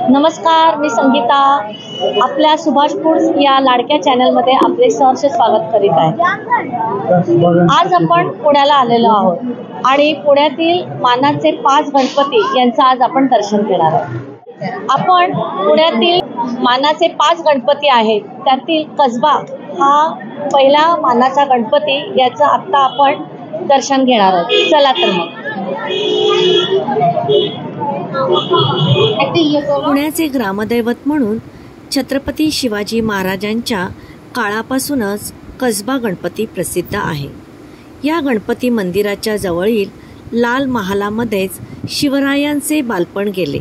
नमस्कार, मी संगीता आपल्या सुभाष फूड्स या लाडक्या चॅनलमध्ये आपले सहर्ष स्वागत करीत आहे। आज आपण पुण्याला आलेलो आहोत आणि पुण्यातील मानाचे 5 गणपती यांचं आज आपण दर्शन घेणार आहोत। आपण पुण्यातील मानाचे 5 गणपती आहेत त्यातील कसबा हा पहिला मानाचा गणपती याचं आता आपण दर्शन घेणार आहोत। चला तर मग पुण्याचे ग्रामदैवत म्हणून छत्रपती शिवाजी महाराजांच्या काळापासूनच कसबा गणपती प्रसिद्ध आहे। या गणपती मंदिराच्या जवळील लाल महालामध्येच शिवरायांचे बालपण गेले।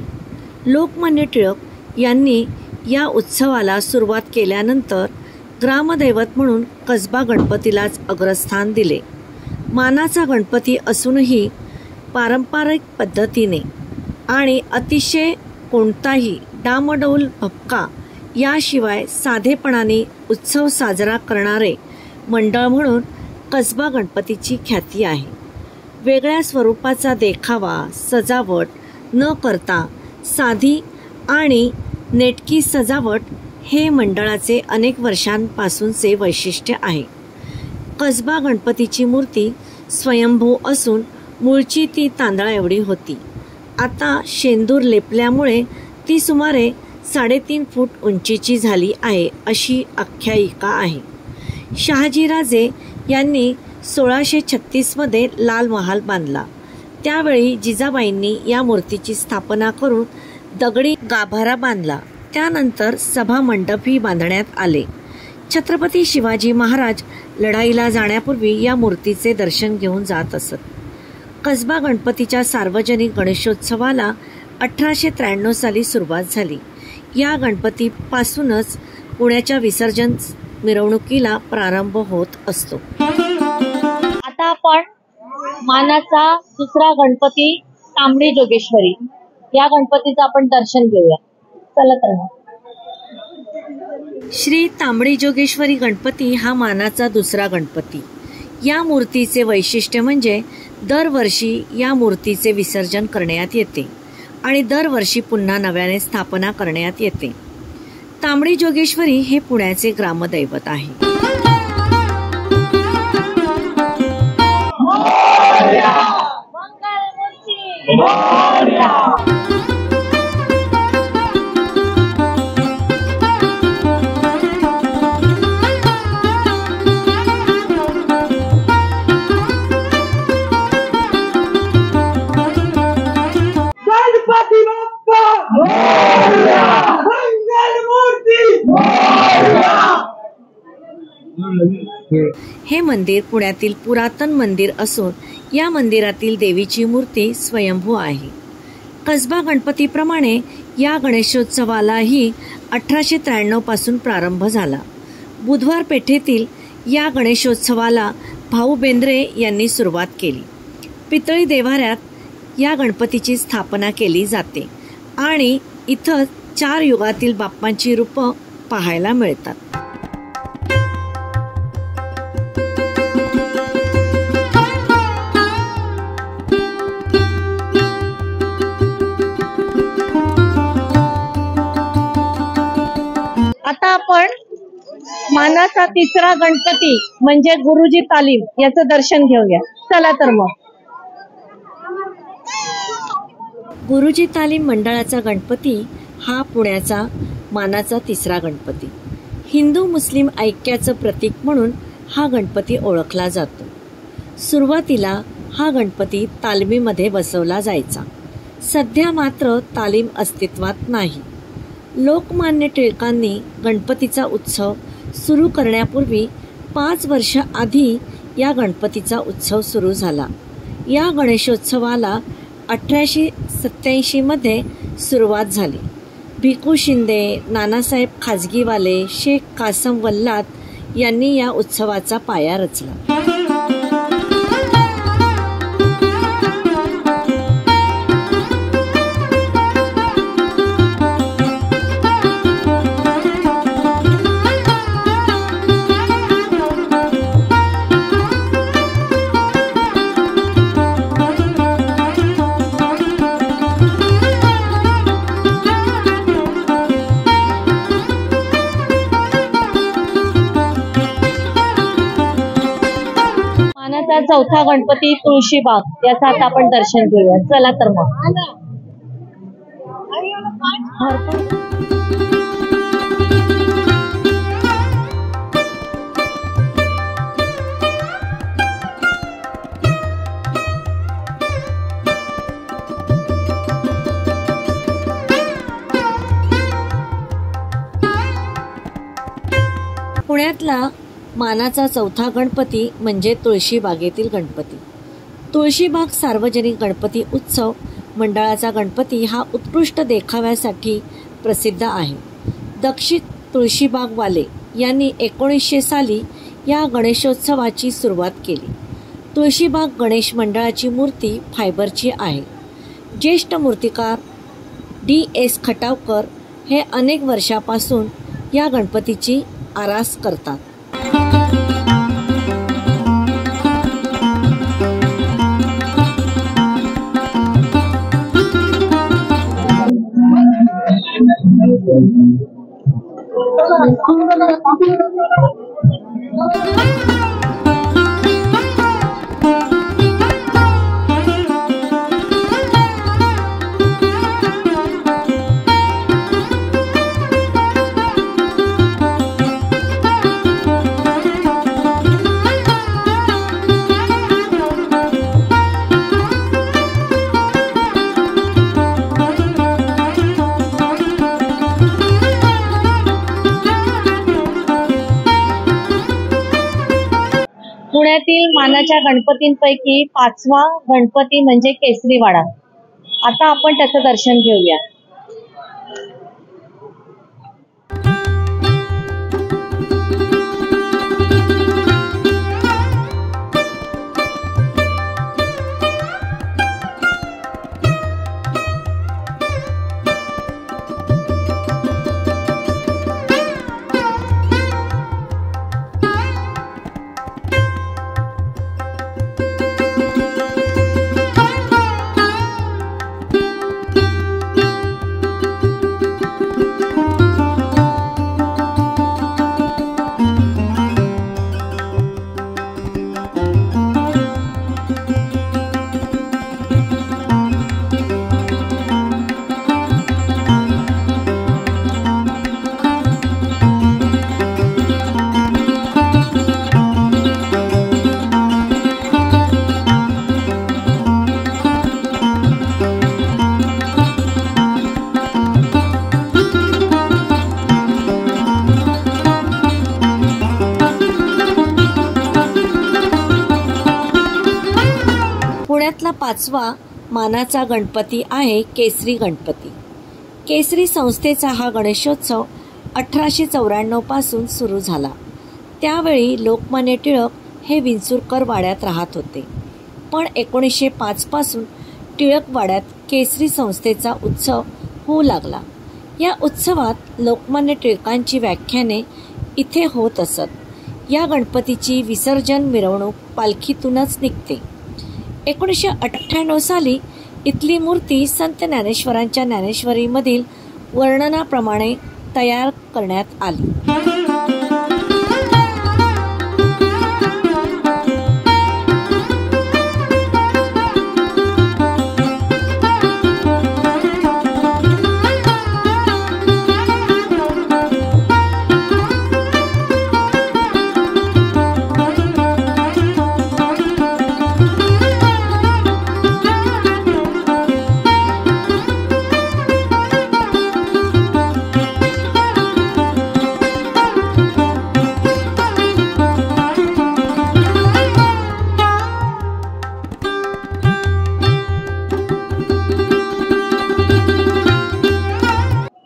लोकमान्य टिळक यांनी या उत्सवाला सुरुवात केल्यानंतर ग्रामदैवत म्हणून कसबा गणपतीलाच अग्रस्थान दिले। मानाचा गणपती असूनही पारंपरिक पद्धतीने आणि अतिशय कोणताही डामडौल भपका याशिवाय साधेपणाने उत्सव साजरा करणारे मंडळ म्हणून कसबा गणपतीची ख्याती आहे। वेगळ्या स्वरूपाचा देखावा सजावट न करता साधी आणि नेटकी सजावट हे मंडळाचे अनेक वर्षांपासूनचे वैशिष्ट्य आहे। कसबा गणपतीची मूर्ती स्वयंभू असून मूळची ती तांदळा एवढी होती। आता शेंदूर लेपल्यामुळे ती सुमारे 3.5 फूट उंचीची झाली आहे अशी आख्यायिका आहे। शहाजीराजे यांनी 1636 मध्ये लाल महाल बांधला। त्यावेळी जिजाबाईंनी या मूर्तीची स्थापना करून दगडी गाभारा बांधला। त्यानंतर सभा मंडपही बांधण्यात आले। छत्रपती शिवाजी महाराज लढाईला जाण्यापूर्वी या मूर्तीचे दर्शन घेऊन जात असत। कसबा गणपतीच्या सार्वजनिक गणेशोत्सवाला 1893 साली सुरुवात झाली। या गणपतीपासूनच पुण्याच्या विसर्जन मिरवणुकीला प्रारंभ होत असतो। आता आपण मानाचा दुसरा गणपती तांबडी जोगेश्वरी या गणपतीचं आपण दर्शन घेऊया। चला तर श्री तांबडी जोगेश्वरी गणपती हा मानाचा दुसरा गणपती। या मूर्तीचे वैशिष्ट्य म्हणजे दरवर्षी या मूर्तीचे विसर्जन करण्यात येते आणि दरवर्षी पुन्हा नव्याने स्थापना करण्यात येते। तांबडी जोगेश्वरी हे पुण्याचे ग्रामदैवत आहे। हे मंदिर पुण्यातील पुरातन मंदिर असून या मंदिरातील देवीची मूर्ती स्वयंभू आहे। कसबा गणपतीप्रमाणे या गणेशोत्सवालाही 1893 पासून प्रारंभ झाला। बुधवार पेठेतील या गणेशोत्सवाला भाऊ बेंद्रे यांनी सुरुवात केली। पितळी देव्हाऱ्यात या गणपतीची स्थापना केली जाते आणि इथं 4 युगातील बाप्पांची रूपं पाहायला मिळतात। आता आपण मानाचा तिसरा गणपती म्हणजे गुरुजी तालीम याचं दर्शन घेऊया। चला तर मग गुरुजी तालीम मंडळाचा गणपती हा पुण्याचा मानाचा तिसरा गणपती। हिंदू मुस्लिम ऐक्याचं प्रतीक म्हणून हा गणपती ओळखला जातो। सुरुवातीला हा गणपती तालमीमध्ये बसवला जायचा। सध्या मात्र तालीम अस्तित्वात नाही। लोकमान्य टिळकांनी गणपतीचा उत्सव सुरू करण्यापूर्वी 5 वर्ष आधी या गणपतीचा उत्सव सुरू झाला। या गणेशोत्सवाला 1887 मध्ये सुरुवात झाली। भिकू शिंदे, नानासाहेब खाजगीवाले, शेख कासम वल्लाद यांनी या उत्सवाचा पाया रचला। आता चौथा गणपती तुळशीबाग याचा आता आपण दर्शन घेऊया. चला तर मग. पुण्यातला मानाचा चौथा गणपती म्हणजे तुळशीबागेतील गणपती. तुळशीबाग सार्वजनिक गणपती उत्सव मंडळाचा गणपती हा उत्कृष्ट देखाव्यासाठी प्रसिद्ध आहे. दक्षित तुळशीबागवाले यांनी 1900 साली या गणेशोत्सवाची सुरुवात केली. तुळशीबाग गणेश मंडळाची मूर्ती फायबरची आहे. ज्येष्ठ मूर्तिकार DS खटावकर हे अनेक वर्षापासून या गणपतीची आरास करतात. पुण्यातील मानाच्या गणपतींपैकी 5वा गणपती म्हणजे केसरीवाडा. आता आपण त्याचं दर्शन घेऊया. पुण्यातला 5वा मानाचा गणपती आहे केसरी गणपती. केसरी संस्थेचा हा गणेशोत्सव 1894 पासून सुरू झाला. त्यावेळी लोकमान्य टिळक हे विंचुरकर वाड्यात राहत होते. पण 1905 पासून टिळक वाड्यात केसरी संस्थेचा उत्सव होऊ लागला. या उत्सवात लोकमान्य टिळकांची व्याख्याने इथे होत असत. या गणपतीची विसर्जन मिरवणूक पालखीतूनच निघते. 1998 साली इथली मूर्ती संत ज्ञानेश्वरांच्या ज्ञानेश्वरीमधील वर्णनाप्रमाणे तयार करण्यात आली.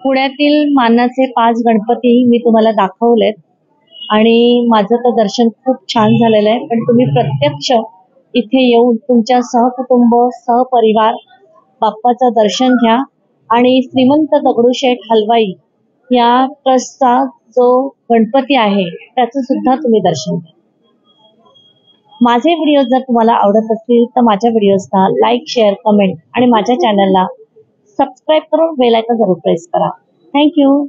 पुण्यातील मानाचे 5 गणपती मी तुम्हाला दाखवलेत आणि माझं तर दर्शन खूप छान झालेलं आहे. पण तुम्ही प्रत्यक्ष इथे येऊन तुमच्या सहकुटुंब सहपरिवार बाप्पाचं दर्शन घ्या आणि श्रीमंत दगडूशेठ हलवाई या ट्रस्टचा जो गणपती आहे त्याचं सुद्धा तुम्ही दर्शन घ्या. माझे व्हिडिओ जर तुम्हाला आवडत असतील तर माझ्या व्हिडिओजना लाईक, शेअर, कमेंट आणि माझ्या चॅनलला सबस्क्राईब करून बेल आयकॉन जरूर प्रेस करा. थँक्यू.